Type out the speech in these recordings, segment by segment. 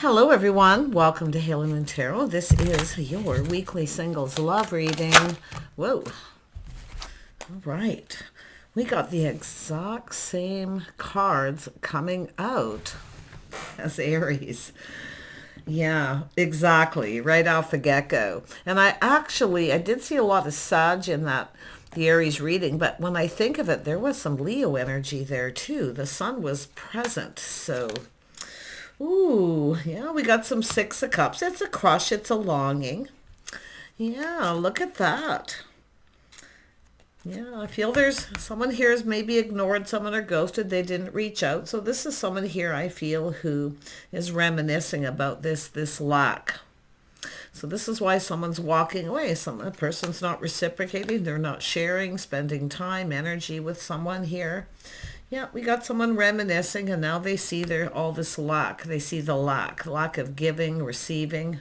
Hello everyone, welcome to Halo Moon Tarot. This is your weekly singles love reading. Whoa. All right. We got the exact same cards coming out as Aries. Yeah, exactly. Right off the get-go. And I did see a lot of Sag in the Aries reading, but when I think of it, there was some Leo energy there too. The sun was present, so... Ooh, yeah, we got some Six of Cups. It's a crush, it's a longing. Yeah, look at that. Yeah, I feel there's someone here has maybe ignored someone or ghosted. They didn't reach out. So this is someone here, I feel, who is reminiscing about this lack. So this is why someone's walking away. A person's not reciprocating. They're not sharing, spending time, energy with someone here. Yeah, we got someone reminiscing, and now they see all this lack. They see the lack of giving, receiving.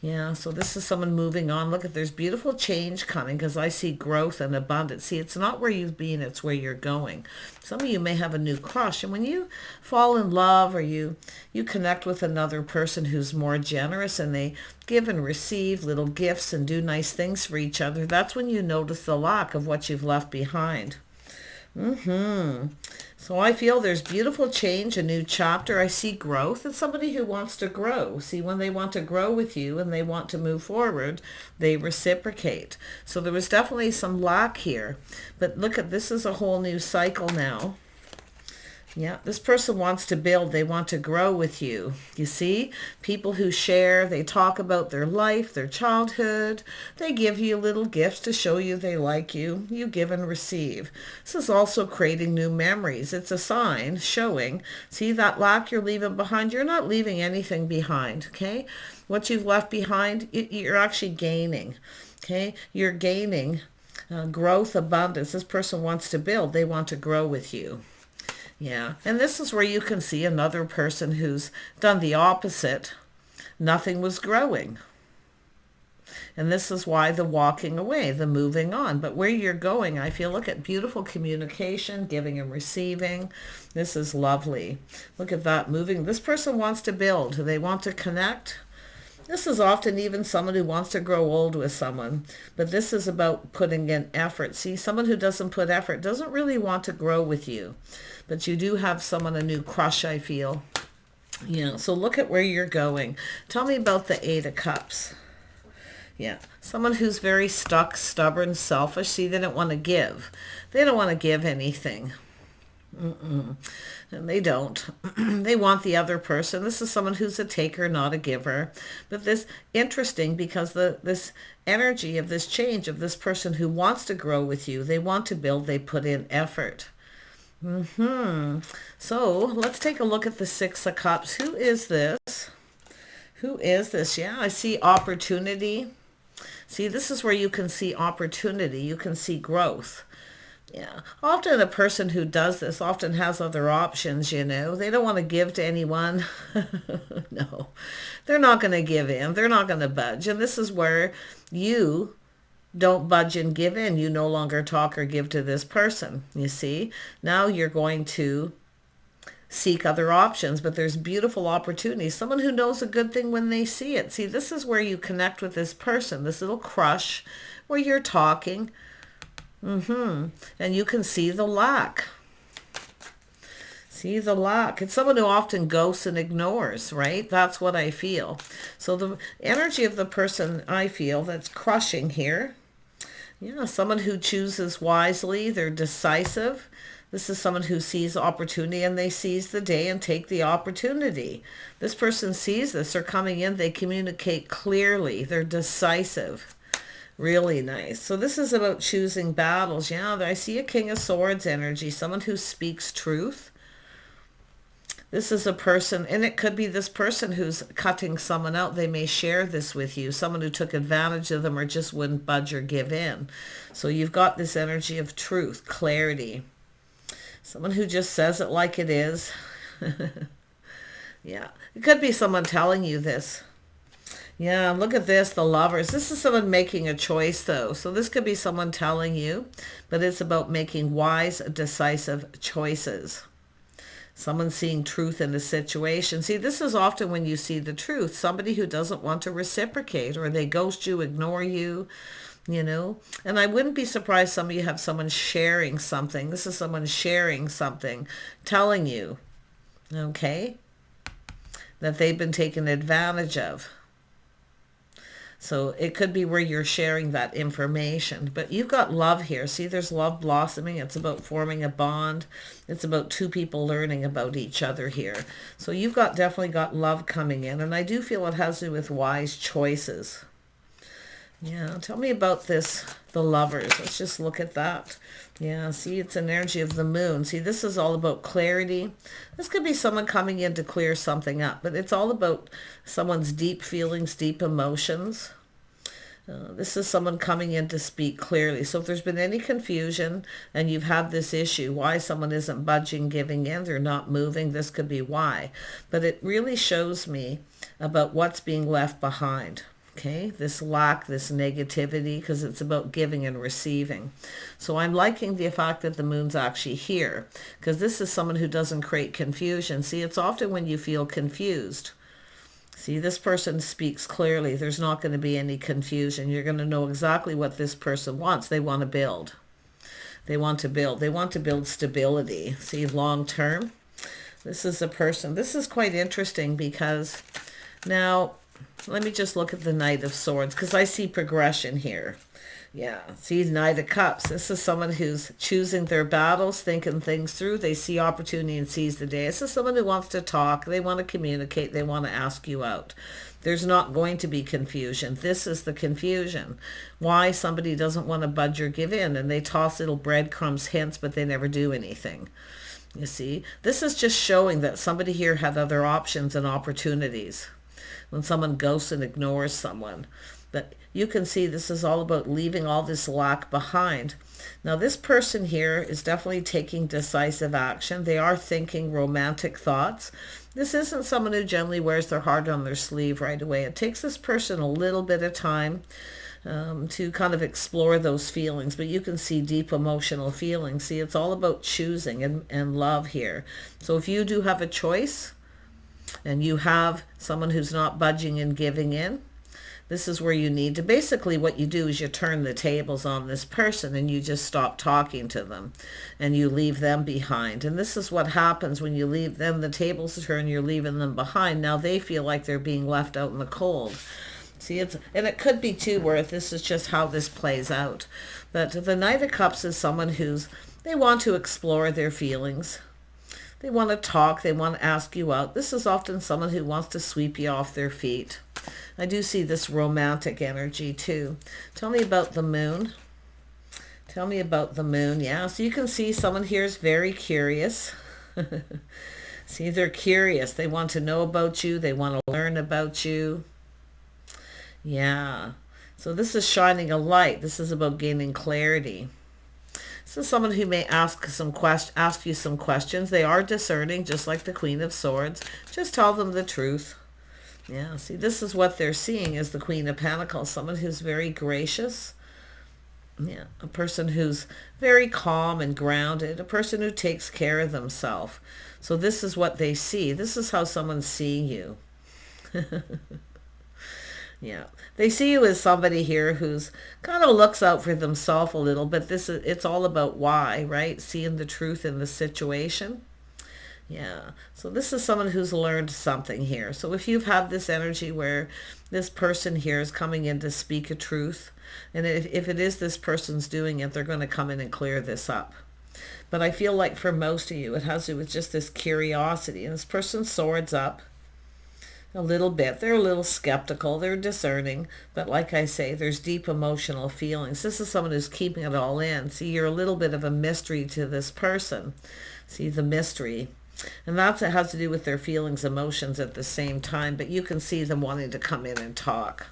Yeah, so this is someone moving on. Look, there's beautiful change coming because I see growth and abundance. See, it's not where you've been, it's where you're going. Some of you may have a new crush, and when you fall in love or you connect with another person who's more generous and they give and receive little gifts and do nice things for each other, that's when you notice the lack of what you've left behind. So I feel there's beautiful change, a new chapter. I see growth. It's somebody who wants to grow. See, when they want to grow with you and they want to move forward, they reciprocate. So there was definitely some lack here. But look at this is a whole new cycle now. Yeah, this person wants to build. They want to grow with you. You see, people who share, they talk about their life, their childhood. They give you little gifts to show you they like you. You give and receive. This is also creating new memories. It's a sign showing. See that lack you're leaving behind? You're not leaving anything behind, okay? What you've left behind, you're actually gaining, okay? You're gaining growth, abundance. This person wants to build. They want to grow with you. Yeah, and this is where you can see another person who's done the opposite. Nothing was growing. And this is why the walking away, the moving on. But where you're going, I feel, look at beautiful communication, giving and receiving. This is lovely. Look at that moving. This person wants to build. They want to connect. This is often even someone who wants to grow old with someone, but this is about putting in effort. See, someone who doesn't put effort doesn't really want to grow with you, but you do have someone, a new crush, I feel. Yeah, so look at where you're going. Tell me about the Eight of Cups. Yeah, someone who's very stuck, stubborn, selfish. See, they don't want to give. They don't want to give anything. And they don't. They want the other person. This is someone who's a taker, not a giver. But this interesting because this energy of this change of this person who wants to grow with you, they want to build, they put in effort. So let's take a look at the Six of Cups. Who is this? Who is this? Yeah, I see opportunity. See, this is where you can see opportunity. You can see growth. Yeah, often a person who does this often has other options, you know. They don't want to give to anyone. No, they're not going to give in. They're not going to budge. And this is where you don't budge and give in. You no longer talk or give to this person, you see. Now you're going to seek other options, but there's beautiful opportunities. Someone who knows a good thing when they see it. See, this is where you connect with this person, this little crush where you're talking. And you can see the lack. See the lack. It's someone who often ghosts and ignores, right? That's what I feel. So the energy of the person I feel that's crushing here. Yeah, someone who chooses wisely. They're decisive. This is someone who sees opportunity and they seize the day and take the opportunity. This person sees this. They're coming in. They communicate clearly. They're decisive. Really nice. So this is about choosing battles. Yeah, I see a King of Swords energy, someone who speaks truth. This is a person, and it could be this person who's cutting someone out. They may share this with you, someone who took advantage of them or just wouldn't budge or give in. So you've got this energy of truth, clarity. Someone who just says it like it is. Yeah, it could be someone telling you this. Yeah, look at this, the Lovers. This is someone making a choice, though. So this could be someone telling you, but it's about making wise, decisive choices. Someone seeing truth in a situation. See, this is often when you see the truth. Somebody who doesn't want to reciprocate, or they ghost you, ignore you, you know. And I wouldn't be surprised some of you have someone sharing something. This is someone sharing something, telling you, okay, that they've been taken advantage of. So it could be where you're sharing that information. But you've got love here. See, there's love blossoming. It's about forming a bond. It's about two people learning about each other here. So you've got definitely got love coming in. And I do feel it has to do with wise choices. Yeah, tell me about this, the lovers. Let's just look at that. Yeah, see, it's an energy of the moon. See, this is all about clarity. This could be someone coming in to clear something up, but it's all about someone's deep feelings, deep emotions. This is someone coming in to speak clearly. So if there's been any confusion and you've had this issue, why someone isn't budging, giving in, they're not moving, this could be why. But it really shows me about what's being left behind. Okay, this lack, this negativity, because it's about giving and receiving. So I'm liking the fact that the moon's actually here, because this is someone who doesn't create confusion. See, it's often when you feel confused. See, this person speaks clearly. There's not going to be any confusion. You're going to know exactly what this person wants. They want to build. They want to build. They want to build stability. See, long term. This is a person. This is quite interesting because now, let me just look at the Knight of Swords, because I see progression here. Yeah, see, Knight of Cups. This is someone who's choosing their battles, thinking things through. They see opportunity and seize the day. This is someone who wants to talk. They want to communicate. They want to ask you out. There's not going to be confusion. This is the confusion. Why somebody doesn't want to budge or give in, and they toss little breadcrumbs, hints, but they never do anything. You see, this is just showing that somebody here had other options and opportunities. When someone ghosts and ignores someone, that you can see this is all about leaving all this lack behind. Now this person here is definitely taking decisive action. They are thinking romantic thoughts. This isn't someone who generally wears their heart on their sleeve right away. It takes this person a little bit of time to kind of explore those feelings, but you can see deep emotional feelings. See, it's all about choosing and love here. So if you do have a choice, and you have someone who's not budging and giving in, this is where you need to, basically what you do is you turn the tables on this person and you just stop talking to them and you leave them behind. And this is what happens when you leave them, the tables turn, you're leaving them behind. Now they feel like they're being left out in the cold. See, and it could be too where this is just how this plays out. But the Knight of Cups is someone they want to explore their feelings. They want to talk. They want to ask you out. This is often someone who wants to sweep you off their feet. I do see this romantic energy too. Tell me about the moon. Tell me about the moon. Yeah, so you can see someone here is very curious. See, they're curious. They want to know about you. They want to learn about you. Yeah. So this is shining a light. This is about gaining clarity. So someone who may ask you some questions. They are discerning, just like the Queen of Swords. Just tell them the truth. Yeah, see, this is what they're seeing as the Queen of Pentacles. Someone who's very gracious. Yeah, a person who's very calm and grounded. A person who takes care of themselves. So this is what they see. This is how someone's seeing you. Yeah, they see you as somebody here who's kind of looks out for themselves a little, but it's all about why, right? Seeing the truth in the situation. Yeah, so this is someone who's learned something here. So if you've had this energy where this person here is coming in to speak a truth, and if it is this person's doing it, they're going to come in and clear this up. But I feel like for most of you, it has to do with just this curiosity. And this person's swords up. A little bit. They're a little skeptical. They're discerning. But like I say, there's deep emotional feelings. This is someone who's keeping it all in. See, you're a little bit of a mystery to this person. See, the mystery. And it has to do with their feelings, emotions at the same time. But you can see them wanting to come in and talk.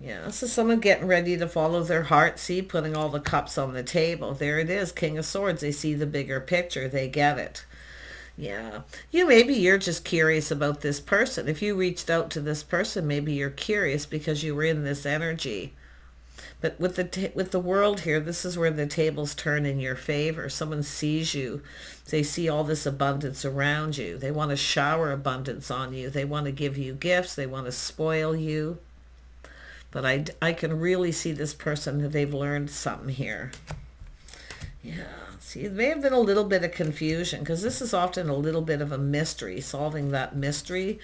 Yeah, this is someone getting ready to follow their heart. See, putting all the cups on the table. There it is, King of Swords. They see the bigger picture. They get it. Yeah, maybe you're just curious about this person. If you reached out to this person, maybe you're curious because you were in this energy. But with the world here, this is where the tables turn in your favor. Someone sees you. They see all this abundance around you. They want to shower abundance on you. They want to give you gifts. They want to spoil you. But I can really see this person, they've learned something here. Yeah, see, there may have been a little bit of confusion, because this is often a little bit of a mystery, solving that mystery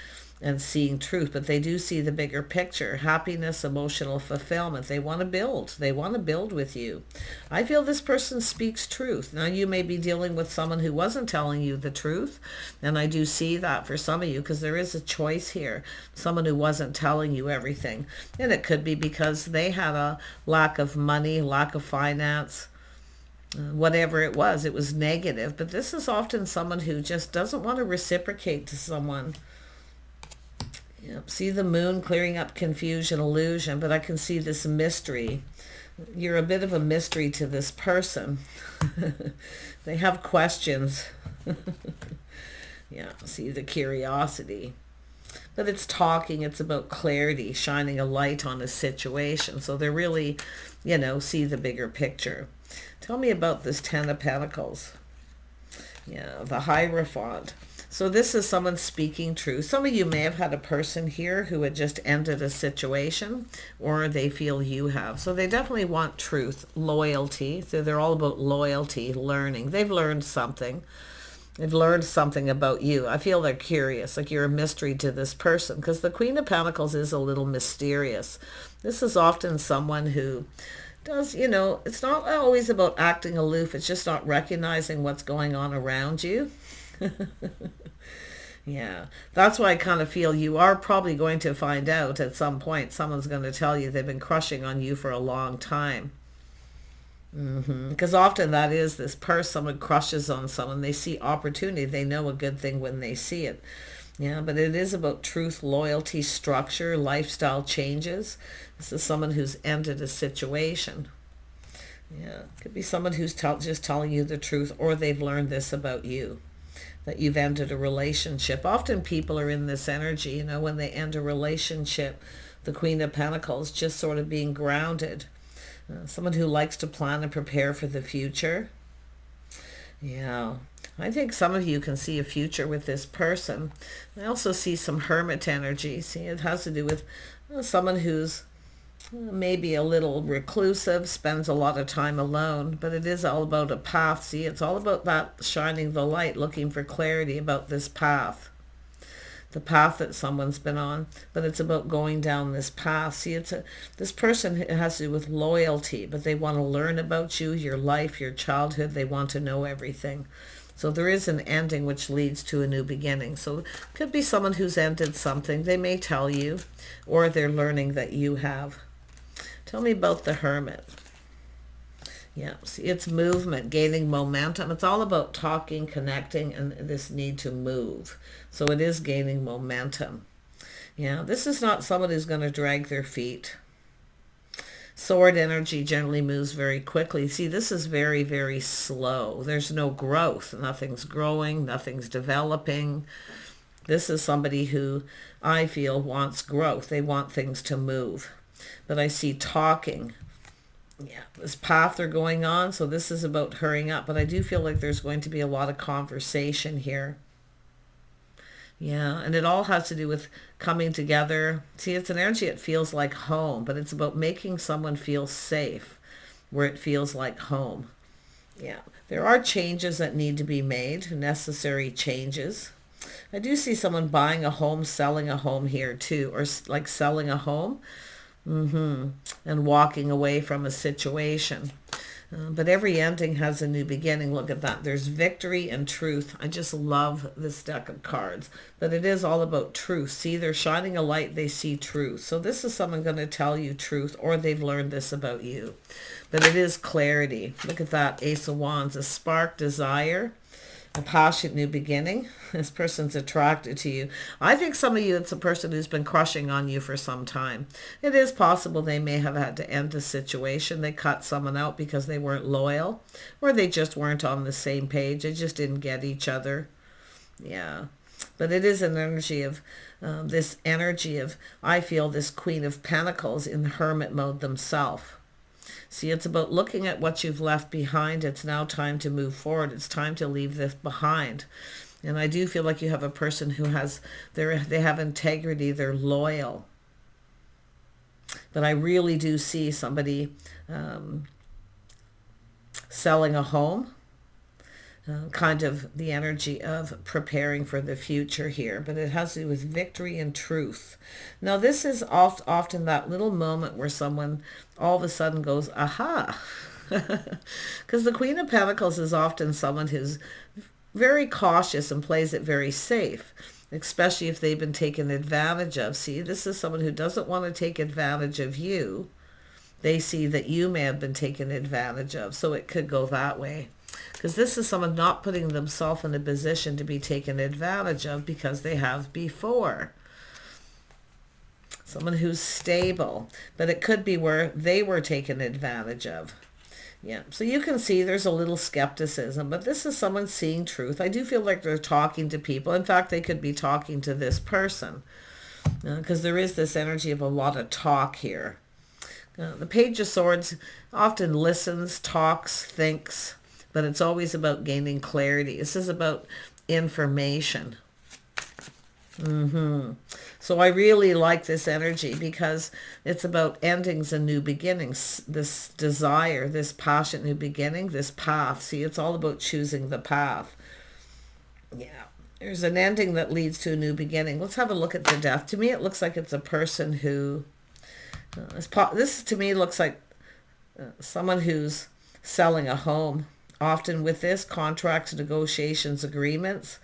and seeing truth. But they do see the bigger picture, happiness, emotional fulfillment. They want to build. They want to build with you. I feel this person speaks truth. Now, you may be dealing with someone who wasn't telling you the truth, and I do see that for some of you, because there is a choice here. Someone who wasn't telling you everything. And it could be because they had a lack of money, lack of finance, whatever it was negative. But this is often someone who just doesn't want to reciprocate to someone. Yep. See the moon clearing up confusion, illusion, but I can see this mystery. You're a bit of a mystery to this person. They have questions. Yeah, see the curiosity. But it's talking, it's about clarity, shining a light on a situation. So they're really, see the bigger picture. Tell me about this Ten of Pentacles. Yeah, the Hierophant. So this is someone speaking truth. Some of you may have had a person here who had just ended a situation, or they feel you have. So they definitely want truth, loyalty. So they're all about loyalty, learning. They've learned something. They've learned something about you. I feel they're curious, like you're a mystery to this person, because the Queen of Pentacles is a little mysterious. This is often someone who does, it's not always about acting aloof. It's just not recognizing what's going on around you. Yeah, that's why I kind of feel you are probably going to find out at some point. Someone's going to tell you they've been crushing on you for a long time. Because often that is this person, someone crushes on someone. They see opportunity. They know a good thing when they see it. Yeah, but it is about truth, loyalty, structure, lifestyle changes. This is someone who's ended a situation. Yeah, could be someone who's just telling you the truth, or they've learned this about you, that you've ended a relationship. Often people are in this energy, when they end a relationship, the Queen of Pentacles, just sort of being grounded. Someone who likes to plan and prepare for the future. Yeah, I think some of you can see a future with this person. I also see some Hermit energy. See, it has to do with someone who's maybe a little reclusive, spends a lot of time alone, but it is all about a path. See, it's all about that shining the light, looking for clarity about this path, the path that someone's been on, but it's about going down this path. See, this person, it has to do with loyalty, but they want to learn about you, your life, your childhood. They want to know everything. So there is an ending which leads to a new beginning. So it could be someone who's ended something. They may tell you, or they're learning that you have. Tell me about the Hermit. Yeah, see, it's movement, gaining momentum. It's all about talking, connecting, and this need to move. So it is gaining momentum. Yeah, this is not someone who's going to drag their feet. Sword energy generally moves very quickly. See, this is very, very slow. There's no growth. Nothing's growing. Nothing's developing. This is somebody who I feel wants growth. They want things to move. But I see talking. Yeah, this path they're going on. So this is about hurrying up. But I do feel like there's going to be a lot of conversation here. Yeah, and it all has to do with coming together. See, it's an energy, it feels like home, but it's about making someone feel safe where it feels like home. Yeah, there are changes that need to be made, necessary changes. I do see someone buying a home, selling a home here too, or like selling a home and walking away from a situation. But every ending has a new beginning. Look at that. There's victory and truth. I just love this deck of cards. But it is all about truth. See, they're shining a light. They see truth. So this is someone going to tell you truth, or they've learned this about you. But it is clarity. Look at that. Ace of Wands. A spark, desire, a passionate new beginning. This person's attracted to you. I think some of you, it's a person who's been crushing on you for some time. It is possible they may have had to end a situation. They cut someone out because they weren't loyal, or they just weren't on the same page. They just didn't get each other. Yeah. But it is an energy of, I feel this Queen of Pentacles in hermit mode themselves. See, it's about looking at what you've left behind. It's now time to move forward. It's time to leave this behind. And I do feel like you have a person who has, they have integrity, they're loyal. But I really do see somebody selling a home. Kind of the energy of preparing for the future here, but it has to do with victory and truth. Now this is often that little moment where someone all of a sudden goes, aha, because the Queen of Pentacles is often someone who's very cautious and plays it very safe, especially if they've been taken advantage of. See, this is someone who doesn't want to take advantage of you. They see that you may have been taken advantage of, so it could go that way. Because this is someone not putting themselves in a position to be taken advantage of because they have before. Someone who's stable, but it could be where they were taken advantage of. Yeah, so you can see there's a little skepticism, but this is someone seeing truth. I do feel like they're talking to people. In fact, they could be talking to this person because there is this energy of a lot of talk here. The Page of Swords often listens, talks, thinks, but it's always about gaining clarity. This is about information. So I really like this energy because it's about endings and new beginnings. This desire, this passion, new beginning, this path. See, it's all about choosing the path. Yeah. There's an ending that leads to a new beginning. Let's have a look at the Death. To me, it looks like it's a person who... this to me looks like someone who's selling a home. Often with this, contracts, negotiations, agreements.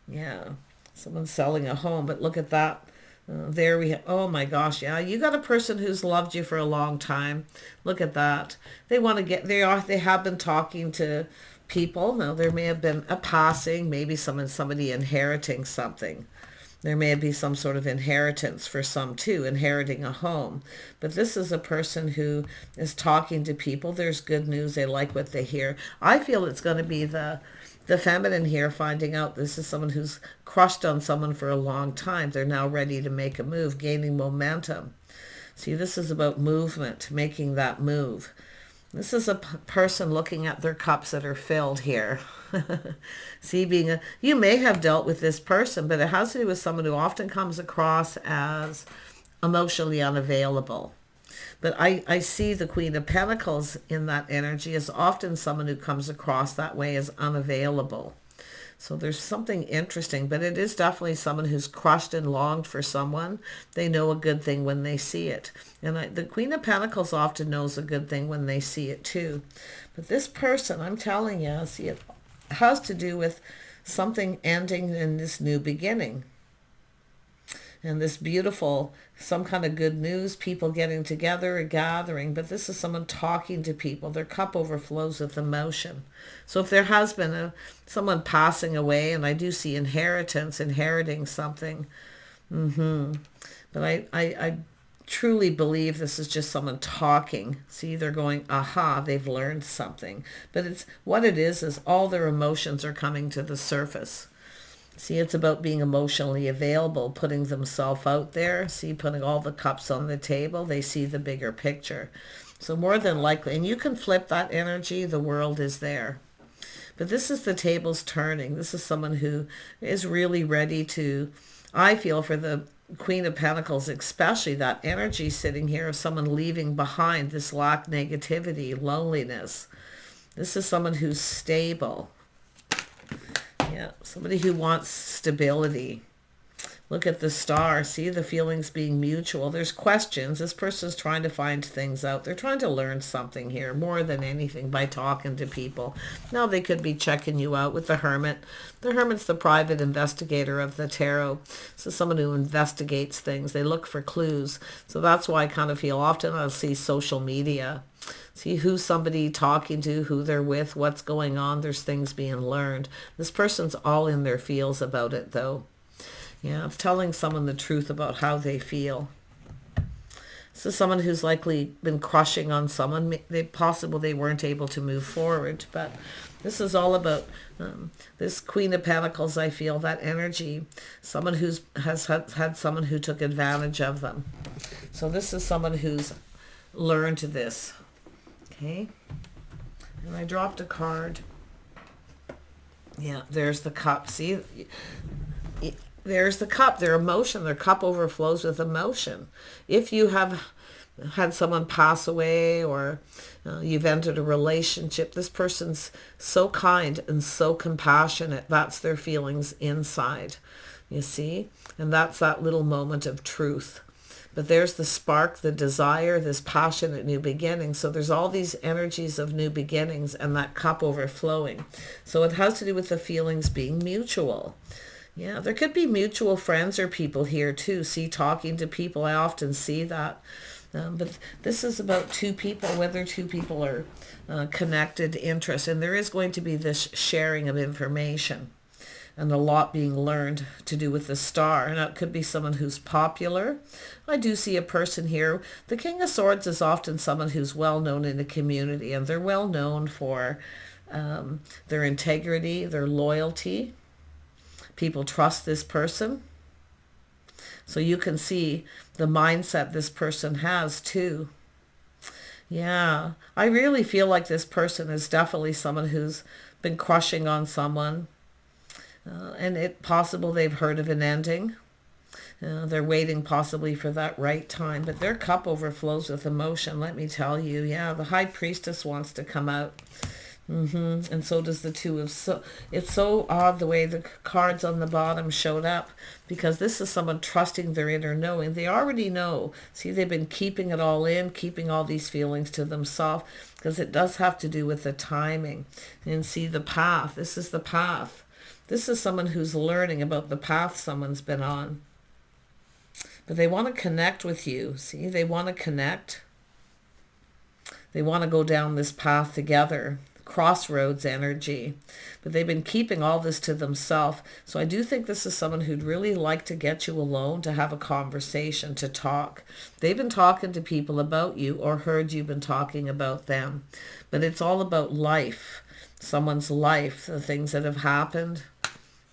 Yeah, someone's selling a home. But look at that. There we have, oh my gosh, yeah. You got a person who's loved you for a long time. Look at that. They want to get, they have been talking to people. Now, there may have been a passing, maybe somebody inheriting something. There may be some sort of inheritance for some too, inheriting a home. But this is a person who is talking to people. There's good news. They like what they hear. I feel it's going to be the feminine here finding out this is someone who's crushed on someone for a long time. They're now ready to make a move, gaining momentum. See, this is about movement, making that move. This is a person looking at their cups that are filled here. See, you may have dealt with this person, but it has to do with someone who often comes across as emotionally unavailable. But I see the Queen of Pentacles in that energy as often someone who comes across that way as unavailable. So there's something interesting, but it is definitely someone who's crushed and longed for someone. They know a good thing when they see it. And the Queen of Pentacles often knows a good thing when they see it too. But this person, I'm telling you, see, it has to do with something ending in this new beginning. And this beautiful, some kind of good news, people getting together, a gathering. But this is someone talking to people. Their cup overflows with emotion. So if there has been someone passing away, and I do see inheritance, inheriting something. But I truly believe this is just someone talking. See, they're going, aha, they've learned something. But it's what it is all their emotions are coming to the surface. See, it's about being emotionally available, putting themselves out there. See, putting all the cups on the table. They see the bigger picture. So more than likely, and you can flip that energy, the world is there. But this is the tables turning. This is someone who is really ready to, I feel for the Queen of Pentacles, especially that energy sitting here of someone leaving behind this lack, negativity, loneliness. This is someone who's stable. Yeah, somebody who wants stability. Look at the star. See the feelings being mutual. There's questions. This person's trying to find things out. They're trying to learn something here more than anything by talking to people. Now they could be checking you out with the Hermit. The Hermit's the private investigator of the tarot. So someone who investigates things. They look for clues. So that's why I kind of feel often I'll see social media. See who's somebody talking to, who they're with, what's going on. There's things being learned. This person's all in their feels about it, though. Yeah, it's telling someone the truth about how they feel. This is someone who's likely been crushing on someone. Possible they weren't able to move forward, but this is all about this Queen of Pentacles, I feel, that energy. Someone who's has had someone who took advantage of them. So this is someone who's learned this. Okay. And I dropped a card. Yeah, there's the cup. See, there's the cup. Their emotion, their cup overflows with emotion. If you have had someone pass away, or you've entered a relationship, this person's so kind and so compassionate. That's their feelings inside, you see? And that's that little moment of truth. But there's the spark, the desire, this passionate new beginning. So there's all these energies of new beginnings and that cup overflowing. So it has to do with the feelings being mutual. Yeah, there could be mutual friends or people here too. See, talking to people, I often see that. But this is about two people, whether two people are connected, interest. And there is going to be this sharing of information and a lot being learned to do with the star. And it could be someone who's popular. I do see a person here. The King of Swords is often someone who's well known in the community, and they're well known for their integrity, their loyalty. People trust this person. So you can see the mindset this person has too. Yeah, I really feel like this person is definitely someone who's been crushing on someone. And it's possible they've heard of an ending. They're waiting possibly for that right time. But their cup overflows with emotion, let me tell you. Yeah, the High Priestess wants to come out. And so does the Two of... It's so odd the way the cards on the bottom showed up. Because this is someone trusting their inner knowing. They already know. See, they've been keeping it all in, keeping all these feelings to themselves. Because it does have to do with the timing. And see, the path. This is the path. This is someone who's learning about the path someone's been on. But they want to connect with you. See, they want to connect. They want to go down this path together. Crossroads energy. But they've been keeping all this to themselves. So I do think this is someone who'd really like to get you alone, to have a conversation, to talk. They've been talking to people about you, or heard you've been talking about them. But it's all about life. Someone's life, the things that have happened.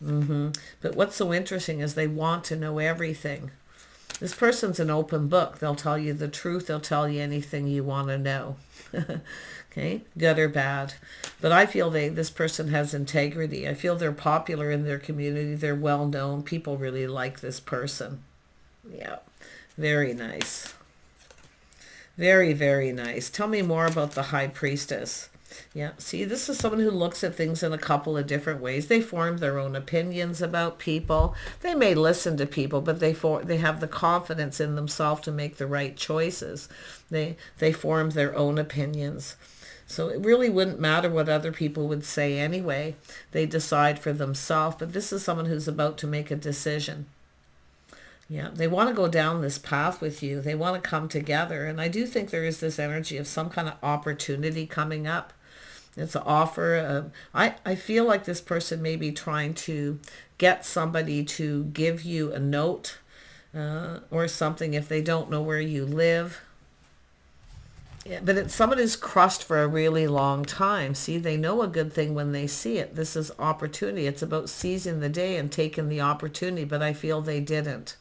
But what's so interesting is they want to know everything. This person's an open book. They'll tell you the truth. They'll tell you anything you want to know. Okay, good or bad. But I feel this person has integrity. I feel they're popular in their community. They're well known. People really like this person. Yeah, very nice. Very, very nice. Tell me more about the High Priestess. Yeah, see, this is someone who looks at things in a couple of different ways. They form their own opinions about people. They may listen to people, but they have the confidence in themselves to make the right choices. They form their own opinions. So it really wouldn't matter what other people would say anyway. They decide for themselves. But this is someone who's about to make a decision. Yeah, they want to go down this path with you. They want to come together. And I do think there is this energy of some kind of opportunity coming up. It's an offer. I feel like this person may be trying to get somebody to give you a note or something if they don't know where you live. Yeah, but it's someone who's crushed for a really long time. See, they know a good thing when they see it. This is opportunity. It's about seizing the day and taking the opportunity, but I feel they didn't.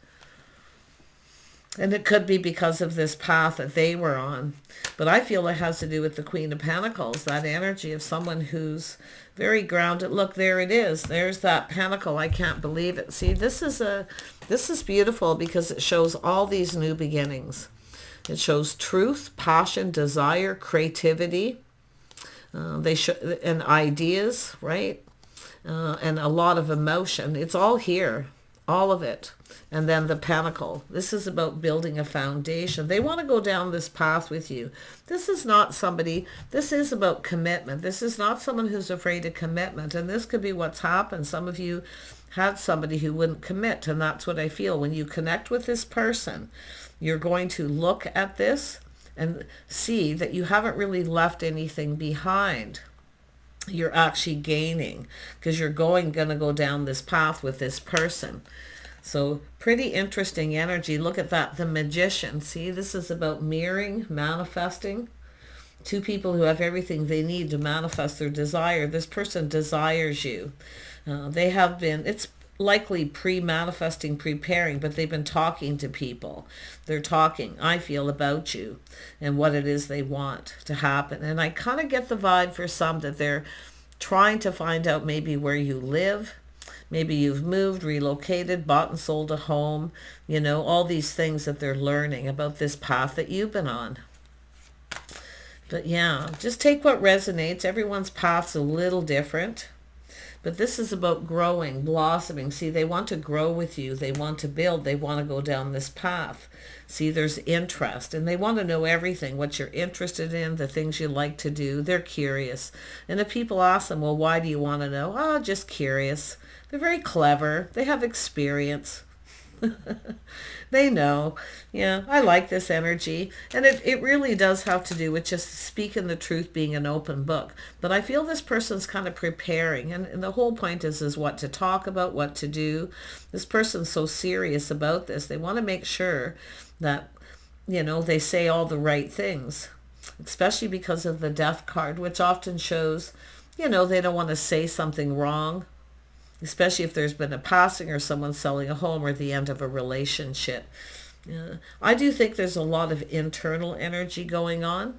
And it could be because of this path that they were on. But I feel it has to do with the Queen of Pentacles, that energy of someone who's very grounded. Look, there it is. There's that pentacle. I can't believe it. See, this is beautiful because it shows all these new beginnings. It shows truth, passion, desire, creativity, and ideas, right? And a lot of emotion. It's all here, all of it. And then the pentacle. This is about building a foundation. They want to go down this path with you. This is not somebody, this is about commitment. This is not someone who's afraid of commitment. And this could be what's happened. Some of you had somebody who wouldn't commit. And that's what I feel. When you connect with this person, you're going to look at this and see that you haven't really left anything behind. You're actually gaining because you're going to go down this path with this person. So pretty interesting energy. Look at that, the Magician. See, this is about mirroring, manifesting. Two people who have everything they need to manifest their desire. This person desires you. They have been, likely pre-manifesting, preparing, but they've been talking to people. They're talking, I feel, about you and what it is they want to happen. And I kind of get the vibe for some that they're trying to find out maybe where you live. Maybe you've moved, relocated, bought and sold a home, you know, all these things that they're learning about this path that you've been on. But yeah, just take what resonates. Everyone's path's a little different. But this is about growing, blossoming. See, they want to grow with you. They want to build. They want to go down this path. See, there's interest. And they want to know everything, what you're interested in, the things you like to do. They're curious. And if people ask them, well, why do you want to know? Oh, just curious. They're very clever. They have experience. They know. Yeah, I like this energy. And it really does have to do with just speaking the truth, being an open book. But I feel this person's kind of preparing. And the whole point is what to talk about, what to do. This person's so serious about this. They want to make sure that, you know, they say all the right things. Especially because of the Death card, which often shows, you know, they don't want to say something wrong. Especially if there's been a passing or someone selling a home or the end of a relationship. I do think there's a lot of internal energy going on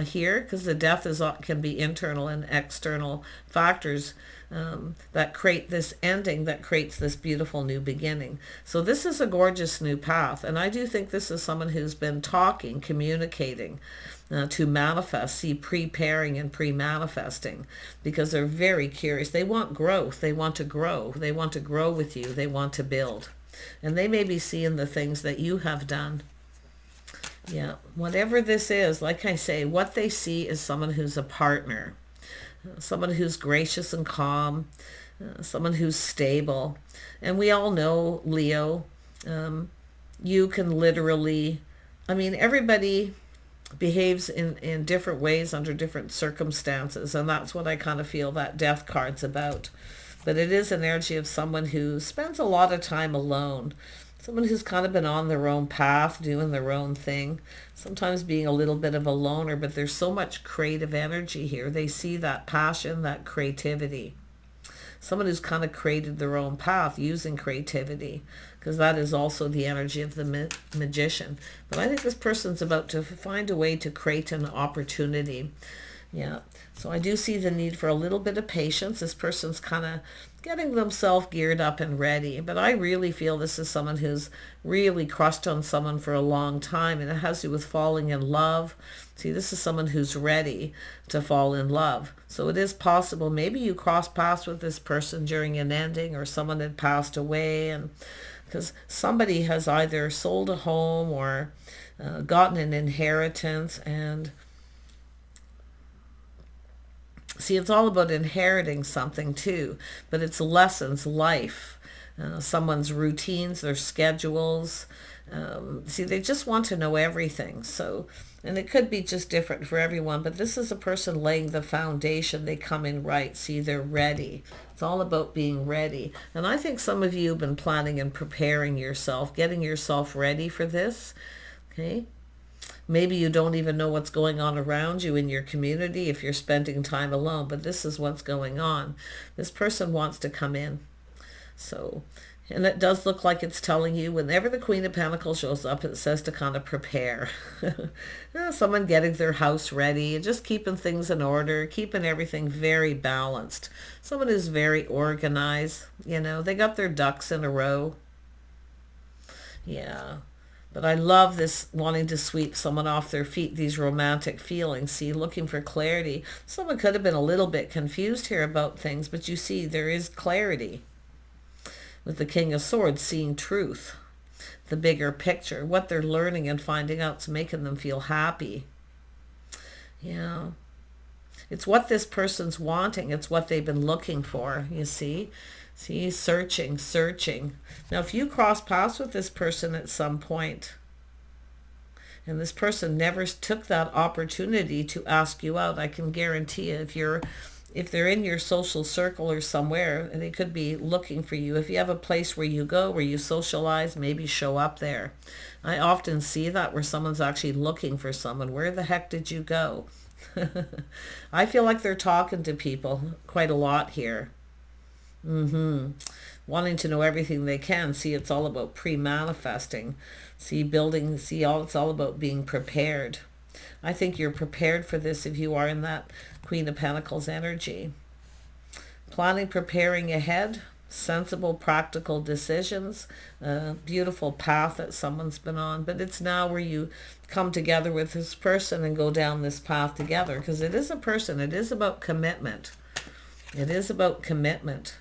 here, because the death can be internal and external factors that create this ending, that creates this beautiful new beginning. So this is a gorgeous new path. And I do think this is someone who's been talking, communicating, to manifest, see, preparing and pre-manifesting, because they're very curious. They want growth. They want to grow. They want to grow with you. They want to build. And they may be seeing the things that you have done. Yeah, whatever this is, like I say, what they see is someone who's a partner, someone who's gracious and calm, someone who's stable. And we all know, Leo, you can literally, I mean, everybody behaves in different ways under different circumstances, and that's what I kind of feel that Death card's about. But it is an energy of someone who spends a lot of time alone, someone who's kind of been on their own path, doing their own thing, sometimes being a little bit of a loner, but there's so much creative energy here. They see that passion, that creativity. Someone who's kind of created their own path using creativity, because that is also the energy of the magician. But I think this person's about to find a way to create an opportunity. Yeah, so I do see the need for a little bit of patience. This person's kind of getting themselves geared up and ready. But I really feel this is someone who's really crushed on someone for a long time, and it has to do with falling in love. See, this is someone who's ready to fall in love. So it is possible maybe you cross paths with this person during an ending, or someone had passed away, and because somebody has either sold a home or gotten an inheritance. And see, it's all about inheriting something too, but it's lessons, life, someone's routines, their schedules. See, they just want to know everything. So, and it could be just different for everyone, but this is a person laying the foundation. They come in right. See, they're ready. It's all about being ready. And I think some of you have been planning and preparing yourself, getting yourself ready for this. Okay. Maybe you don't even know what's going on around you in your community if you're spending time alone, but this is what's going on. This person wants to come in. So, and it does look like it's telling you whenever the Queen of Pentacles shows up, it says to kind of prepare. Someone getting their house ready, just keeping things in order, keeping everything very balanced. Someone who's very organized, you know, they got their ducks in a row. Yeah. But I love this wanting to sweep someone off their feet, these romantic feelings. See, looking for clarity. Someone could have been a little bit confused here about things, but you see there is clarity. With the King of Swords, seeing truth, the bigger picture, what they're learning and finding out is making them feel happy. Yeah. It's what this person's wanting. It's what they've been looking for, you see. See, searching, searching. Now, if you cross paths with this person at some point, and this person never took that opportunity to ask you out, I can guarantee you, if they're in your social circle or somewhere, and they could be looking for you. If you have a place where you go, where you socialize, maybe show up there. I often see that where someone's actually looking for someone. Where the heck did you go? I feel like they're talking to people quite a lot here. wanting to know everything they can. See, it's all about pre-manifesting. See, building, see, it's all about being prepared. I think you're prepared for this if you are in that Queen of Pentacles energy. Planning, preparing ahead, sensible, practical decisions, beautiful path that someone's been on. But it's now where you come together with this person and go down this path together, because it is a person. It is about commitment. It is about commitment.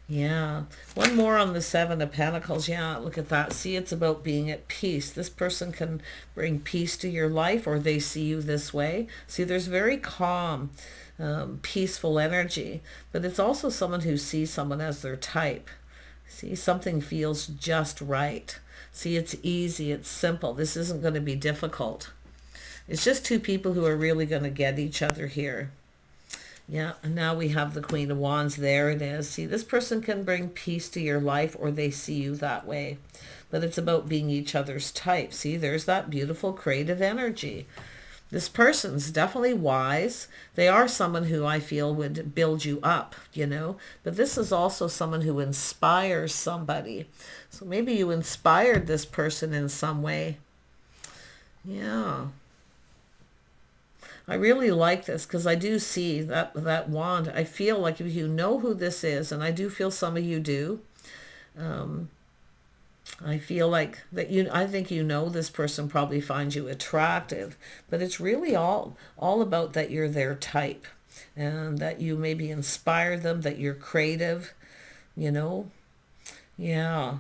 Yeah. One more on the Seven of Pentacles. Yeah, look at that. See, it's about being at peace. This person can bring peace to your life, or they see you this way. See, there's very calm, peaceful energy, but it's also someone who sees someone as their type. See, something feels just right. See, it's easy. It's simple. This isn't going to be difficult. It's just two people who are really going to get each other here. Yeah, and now we have the Queen of Wands. There it is. See, this person can bring peace to your life, or they see you that way. But it's about being each other's type. See, there's that beautiful creative energy. This person's definitely wise. They are someone who I feel would build you up, you know. But this is also someone who inspires somebody. So maybe you inspired this person in some way. Yeah. I really like this, because I do see that wand. I feel like if you know who this is, and I do feel some of you do, I feel like that I think you know this person probably finds you attractive, but it's really all about that you're their type, and that you maybe inspire them, that you're creative, you know. Yeah.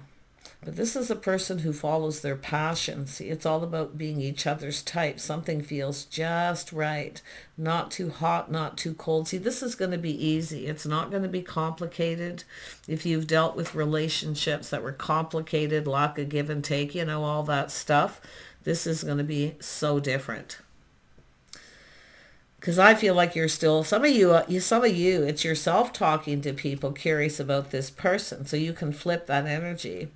But this is a person who follows their passion. See, it's all about being each other's type. Something feels just right. Not too hot, not too cold. See, this is going to be easy. It's not going to be complicated. If you've dealt with relationships that were complicated, lack of give and take, you know, all that stuff, this is going to be so different. Because I feel like you're still, some of you, it's yourself talking to people curious about this person. So you can flip that energy.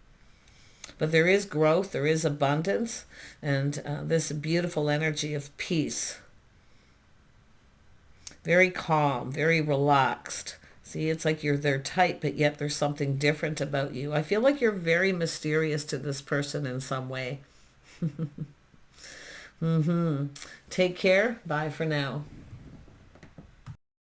But there is growth, there is abundance, and this beautiful energy of peace. Very calm, very relaxed. See, it's like you're their type, but yet there's something different about you. I feel like you're very mysterious to this person in some way. Take care. Bye for now.